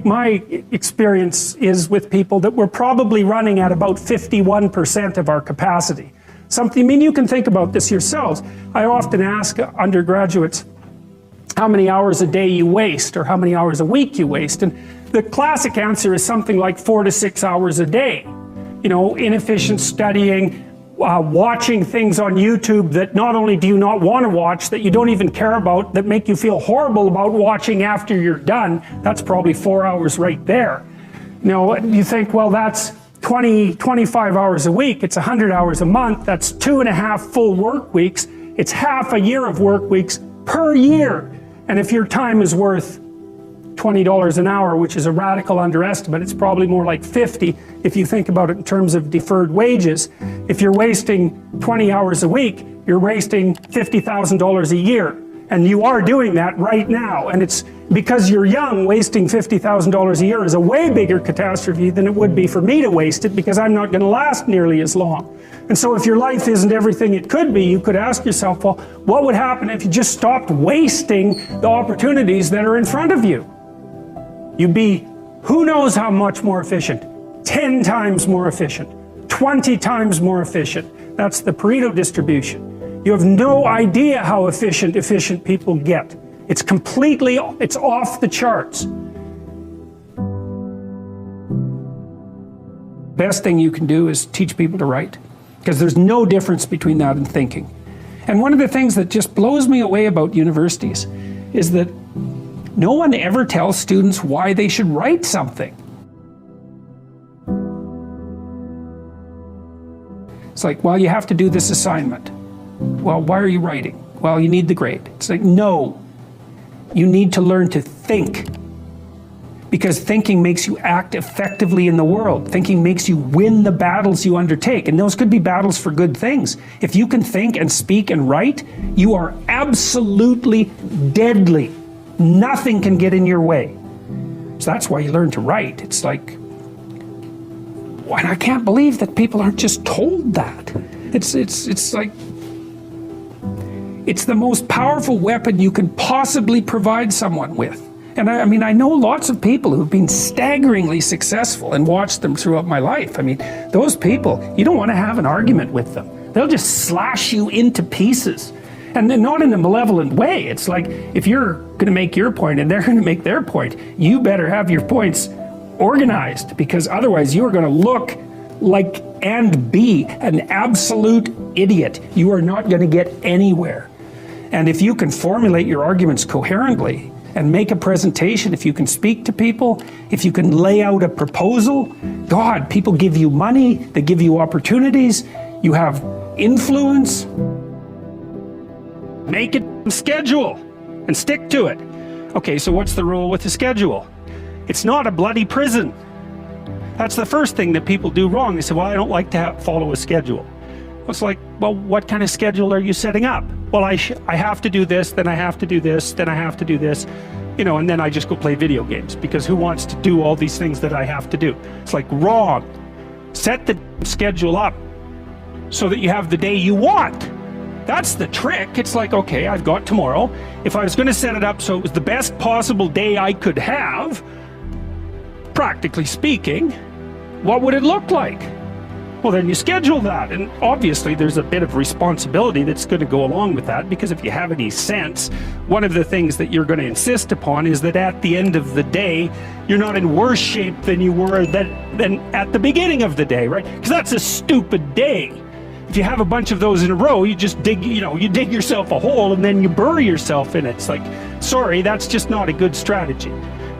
My experience is with people that we're probably running at about 51% of our capacity. Something, I mean, you can think about this yourselves. I often ask undergraduates how many hours a day you waste or how many hours a week you waste, and the classic answer is something like 4 to 6 hours a day. You know, inefficient studying, watching things on YouTube that not only do you not want to watch, that you don't even care about, that make you feel horrible about watching after you're done. That's probably 4 hours right there. You know, you think, well, that's 25 hours a week, it's 100 hours a month, that's 2.5 full work weeks, it's half a year of work weeks per year. And if your time is worth $20 an hour, which is a radical underestimate, it's probably more like 50 if you think about it in terms of deferred wages. If you're wasting 20 hours a week, you're wasting $50,000 a year. And you are doing that right now. And it's because you're young, wasting $50,000 a year is a way bigger catastrophe than it would be for me to waste it, because I'm not going to last nearly as long. And so if your life isn't everything it could be, you could ask yourself, well, what would happen if you just stopped wasting the opportunities that are in front of you? You'd be who knows how much more efficient. 10 times more efficient. 20 times more efficient. That's the Pareto distribution. You have no idea how efficient people get. It's completely, it's off the charts. Best thing you can do is teach people to write, because there's no difference between that and thinking. And one of the things that just blows me away about universities is that no one ever tells students why they should write something. It's like, well, you have to do this assignment. Well, why are you writing? Well, you need the grade. It's like, no, you need to learn to think. Because thinking makes you act effectively in the world. Thinking makes you win the battles you undertake. And those could be battles for good things. If you can think and speak and write, you are absolutely deadly. Nothing can get in your way. So that's why you learn to write. It's like, and I can't believe that people aren't just told that. It's like, it's the most powerful weapon you can possibly provide someone with. And I mean, I know lots of people who've been staggeringly successful and watched them throughout my life. I mean, those people, you don't want to have an argument with them. They'll just slash you into pieces. And then not in a malevolent way. It's like, if you're going to make your point and they're going to make their point, you better have your points organized, because otherwise you are going to look like and be an absolute idiot. You are not going to get anywhere. And if you can formulate your arguments coherently and make a presentation, if you can speak to people, if you can lay out a proposal, God, people give you money, they give you opportunities, you have influence. Make it a schedule and stick to it. Okay, so what's the rule with the schedule? It's not a bloody prison. That's the first thing that people do wrong. They say, well, I don't like to follow a schedule. It's like, well, what kind of schedule are you setting up? Well, I have to do this, then I have to do this, then I have to do this, you know, and then I just go play video games, because who wants to do all these things that I have to do? It's like, wrong. Set the schedule up so that you have the day you want. That's the trick. It's like, okay, I've got tomorrow. If I was going to set it up so it was the best possible day I could have, practically speaking, what would it look like? Well, then you schedule that, and obviously there's a bit of responsibility that's going to go along with that, because if you have any sense, one of the things that you're going to insist upon is that at the end of the day, you're not in worse shape than you were than at the beginning of the day, right? Because that's a stupid day. If you have a bunch of those in a row, you just dig, you dig yourself a hole and then you bury yourself in it. It's like, sorry, that's just not a good strategy.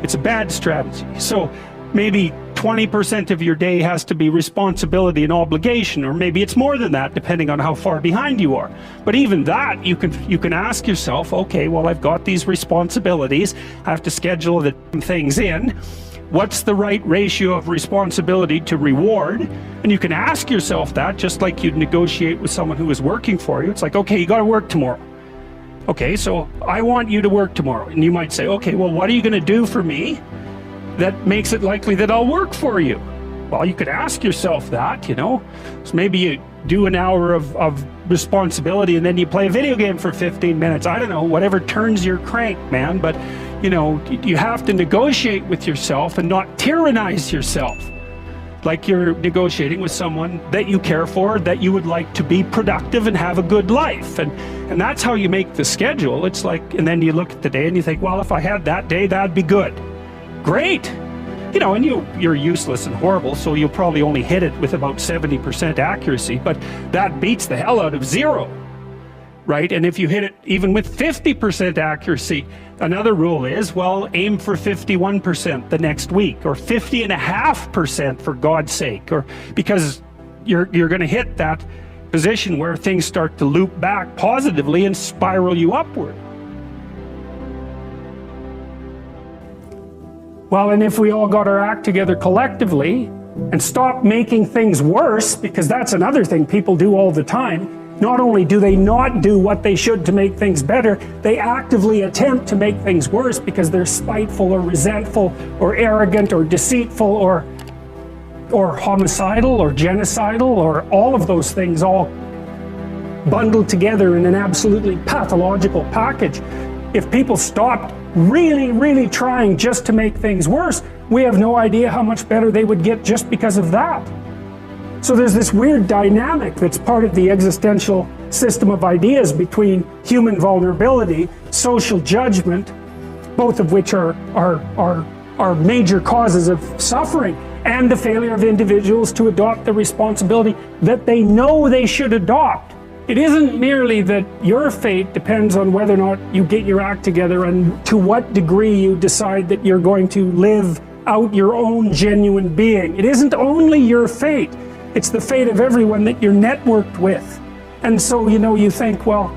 It's a bad strategy. So maybe 20% of your day has to be responsibility and obligation, or maybe it's more than that, depending on how far behind you are. But even that, you can ask yourself, okay, well, I've got these responsibilities. I have to schedule the things in. What's the right ratio of responsibility to reward? And you can ask yourself that, just like you'd negotiate with someone who is working for you. It's like, okay, you got to work tomorrow. Okay, so I want you to work tomorrow. And you might say, okay, well, what are you going to do for me that makes it likely that I'll work for you? Well, you could ask yourself that, So maybe you do an hour of responsibility, and then you play a video game for 15 minutes. I don't know, whatever turns your crank, man. But you know, you have to negotiate with yourself and not tyrannize yourself. Like you're negotiating with someone that you care for, that you would like to be productive and have a good life. And that's how you make the schedule. It's like, and then you look at the day and you think, well, if I had that day, that'd be good. Great. You know, and you're useless and horrible, so you'll probably only hit it with about 70% accuracy, but that beats the hell out of 0. Right? And if you hit it even with 50% accuracy, another rule is, well, aim for 51% the next week, or 50.5% for God's sake, or because you're going to hit that position where things start to loop back positively and spiral you upward. Well, and if we all got our act together collectively and stop making things worse, because that's another thing people do all the time. Not only do they not do what they should to make things better, they actively attempt to make things worse because they're spiteful or resentful or arrogant or deceitful or homicidal or genocidal, or all of those things all bundled together in an absolutely pathological package. If people stopped really trying just to make things worse, we have no idea how much better they would get just because of that. So there's this weird dynamic that's part of the existential system of ideas between human vulnerability, social judgment, both of which are major causes of suffering, and the failure of individuals to adopt the responsibility that they know they should adopt. It isn't merely that your fate depends on whether or not you get your act together and to what degree you decide that you're going to live out your own genuine being. It isn't only your fate. It's the fate of everyone that you're networked with. And so, you know, you think, well,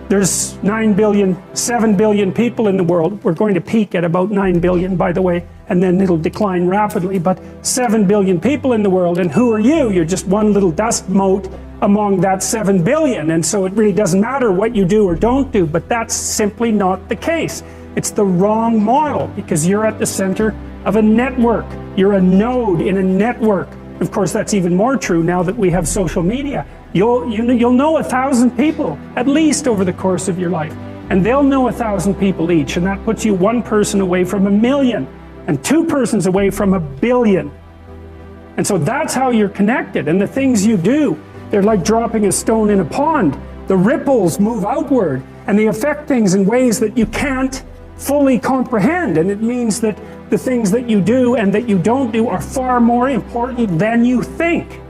there's 9 billion, 7 billion people in the world. We're going to peak at about 9 billion, by the way, and then it'll decline rapidly, but 7 billion people in the world, and who are you? You're just one little dust mote among that 7 billion, and so it really doesn't matter what you do or don't do, but that's simply not the case. It's the wrong model, because you're at the center of a network. You're a node in a network. Of course, that's even more true now that we have social media. You'll know 1,000 people, at least over the course of your life. And they'll know 1,000 people each, and that puts you one person away from 1 million, and 2 persons away from 1 billion. And so that's how you're connected, and the things you do, they're like dropping a stone in a pond. The ripples move outward, and they affect things in ways that you can't fully comprehend, and it means that the things that you do and that you don't do are far more important than you think.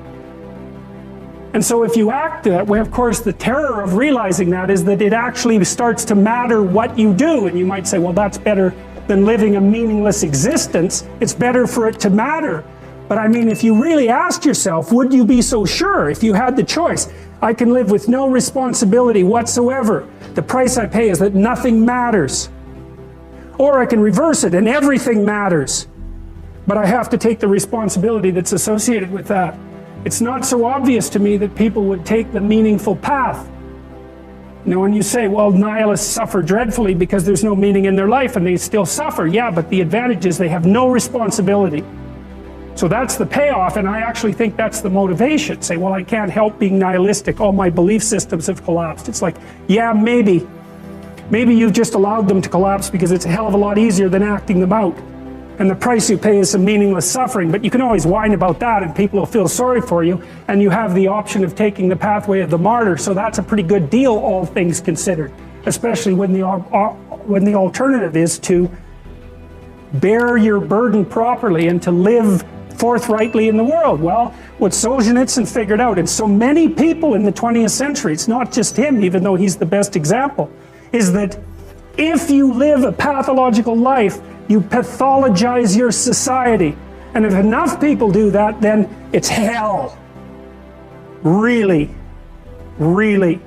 And so if you act that way, of course, the terror of realizing that is that it actually starts to matter what you do. And you might say, well, that's better than living a meaningless existence. It's better for it to matter. But I mean, if you really asked yourself, would you be so sure if you had the choice? I can live with no responsibility whatsoever. The price I pay is that nothing matters. Or I can reverse it and everything matters. But I have to take the responsibility that's associated with that. It's not so obvious to me that people would take the meaningful path. You know, when you say, well, nihilists suffer dreadfully because there's no meaning in their life and they still suffer. Yeah, but the advantage is they have no responsibility. So that's the payoff, and I actually think that's the motivation. Say, well, I can't help being nihilistic. All my belief systems have collapsed. It's like, yeah, maybe. Maybe you've just allowed them to collapse because it's a hell of a lot easier than acting them out. And the price you pay is some meaningless suffering, but you can always whine about that and people will feel sorry for you, and you have the option of taking the pathway of the martyr, so that's a pretty good deal, all things considered, especially when the alternative is to bear your burden properly and to live forthrightly in the world. Well, what Solzhenitsyn figured out, and so many people in the 20th century, it's not just him, even though he's the best example, is that if you live a pathological life, you pathologize your society. And if enough people do that, then it's hell. Really, really.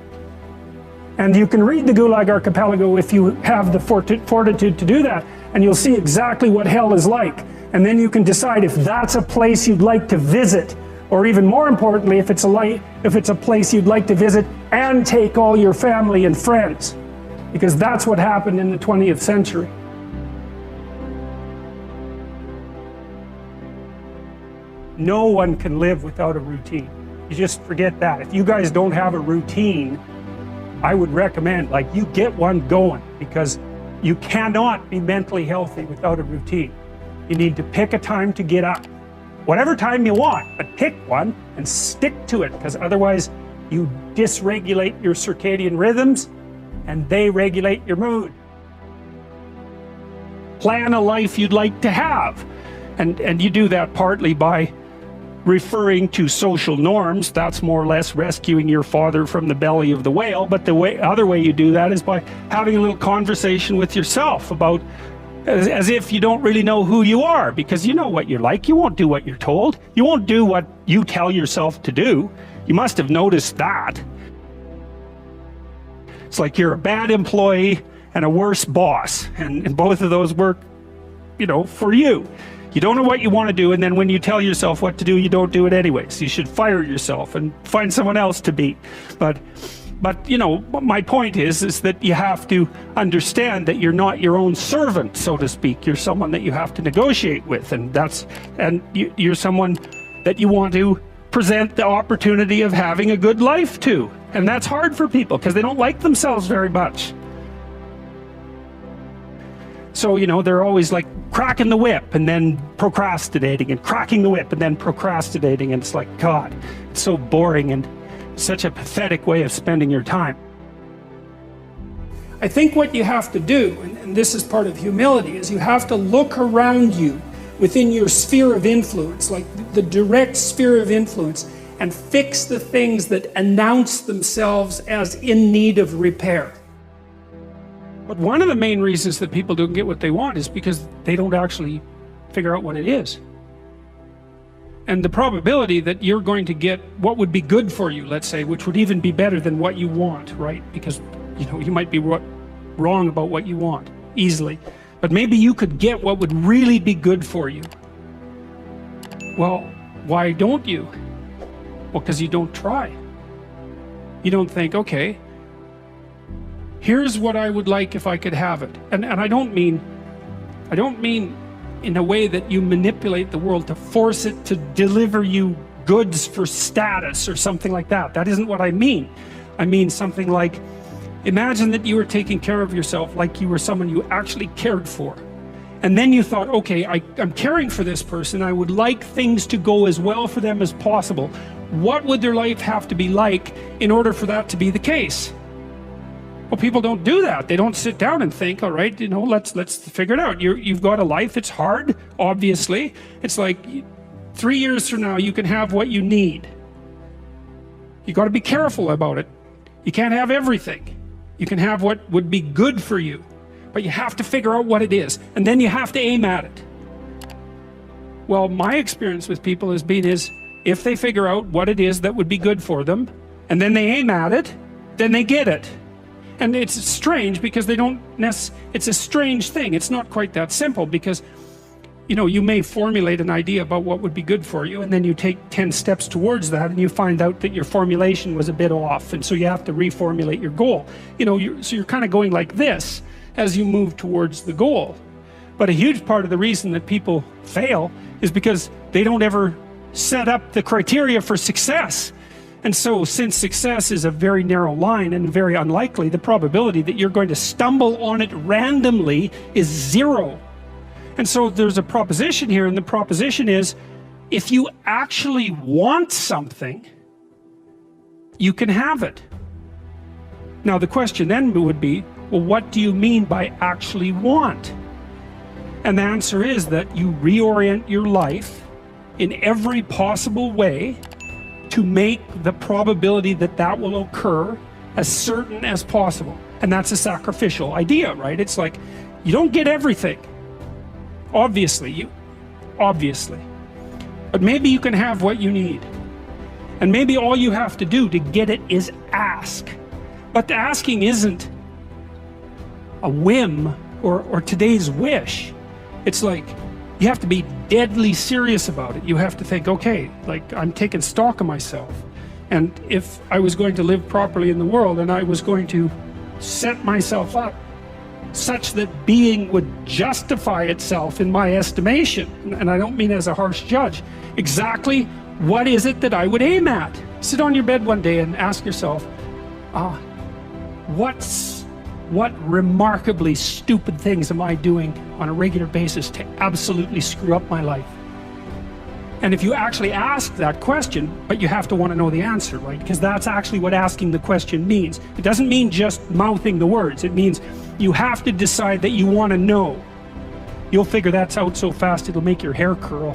And you can read the Gulag Archipelago if you have the fortitude to do that, and you'll see exactly what hell is like. And then you can decide if that's a place you'd like to visit, or even more importantly, if it's a place you'd like to visit and take all your family and friends. Because that's what happened in the 20th century. No one can live without a routine. You just forget that. If you guys don't have a routine, I would recommend, like, you get one going, because you cannot be mentally healthy without a routine. You need to pick a time to get up. Whatever time you want, but pick one and stick to it, because otherwise you dysregulate your circadian rhythms and they regulate your mood. Plan a life you'd like to have. And you do that partly by referring to social norms. That's more or less rescuing your father from the belly of the whale. But the other way you do that is by having a little conversation with yourself about, as if you don't really know who you are, because you know what you're like. You won't do what you're told. You won't do what you tell yourself to do. You must have noticed that. It's like you're a bad employee and a worse boss, and both of those work, for you. You don't know what you want to do, and then when you tell yourself what to do, you don't do it anyways. You should fire yourself and find someone else to be. But my point is that you have to understand that you're not your own servant, so to speak. You're someone that you have to negotiate with, and you're someone that you want to present the opportunity of having a good life to. And that's hard for people because they don't like themselves very much. So, they're always like cracking the whip and then procrastinating, and cracking the whip and then procrastinating. And it's like, God, it's so boring and such a pathetic way of spending your time. I think what you have to do, and this is part of humility, is you have to look around you within your sphere of influence, like the direct sphere of influence, and fix the things that announce themselves as in need of repair. But one of the main reasons that people don't get what they want is because they don't actually figure out what it is. And the probability that you're going to get what would be good for you, let's say, which would even be better than what you want, right? Because, you might be wrong about what you want easily, but maybe you could get what would really be good for you. Well, why don't you? Well, because you don't try. You don't think, okay, here's what I would like if I could have it. And I don't mean in a way that you manipulate the world to force it to deliver you goods for status or something like that. That isn't what I mean. I mean something like, imagine that you were taking care of yourself like you were someone you actually cared for. And then you thought, okay, I'm caring for this person. I would like things to go as well for them as possible. What would their life have to be like in order for that to be the case? Well, people don't do that. They don't sit down and think, all right, let's figure it out. You've got a life. It's hard, obviously. It's like 3 years from now, you can have what you need. You got to be careful about it. You can't have everything. You can have what would be good for you, but you have to figure out what it is, and then you have to aim at it. Well, my experience with people has been if they figure out what it is that would be good for them, and then they aim at it, then they get it. And it's strange because it's a strange thing. It's not quite that simple because, you may formulate an idea about what would be good for you, and then you take 10 steps towards that, and you find out that your formulation was a bit off, and so you have to reformulate your goal. So you're kind of going like this as you move towards the goal. But a huge part of the reason that people fail is because they don't ever set up the criteria for success. And so, since success is a very narrow line and very unlikely, the probability that you're going to stumble on it randomly is 0. And so there's a proposition here, and the proposition is, if you actually want something, you can have it. Now the question then would be, well, what do you mean by actually want? And the answer is that you reorient your life in every possible way to make the probability that will occur as certain as possible. And that's a sacrificial idea, right? It's like, you don't get everything. Obviously. But maybe you can have what you need. And maybe all you have to do to get it is ask. But the asking isn't a whim or today's wish. It's like, you have to be deadly serious about it. You have to think, okay, like, I'm taking stock of myself. And if I was going to live properly in the world, and I was going to set myself up such that being would justify itself in my estimation, and I don't mean as a harsh judge, exactly what is it that I would aim at? Sit on your bed one day and ask yourself, what remarkably stupid things am I doing on a regular basis to absolutely screw up my life? And if you actually ask that question, but you have to want to know the answer, right? Because that's actually what asking the question means. It doesn't mean just mouthing the words. It means you have to decide that you want to know. You'll figure that out so fast it'll make your hair curl.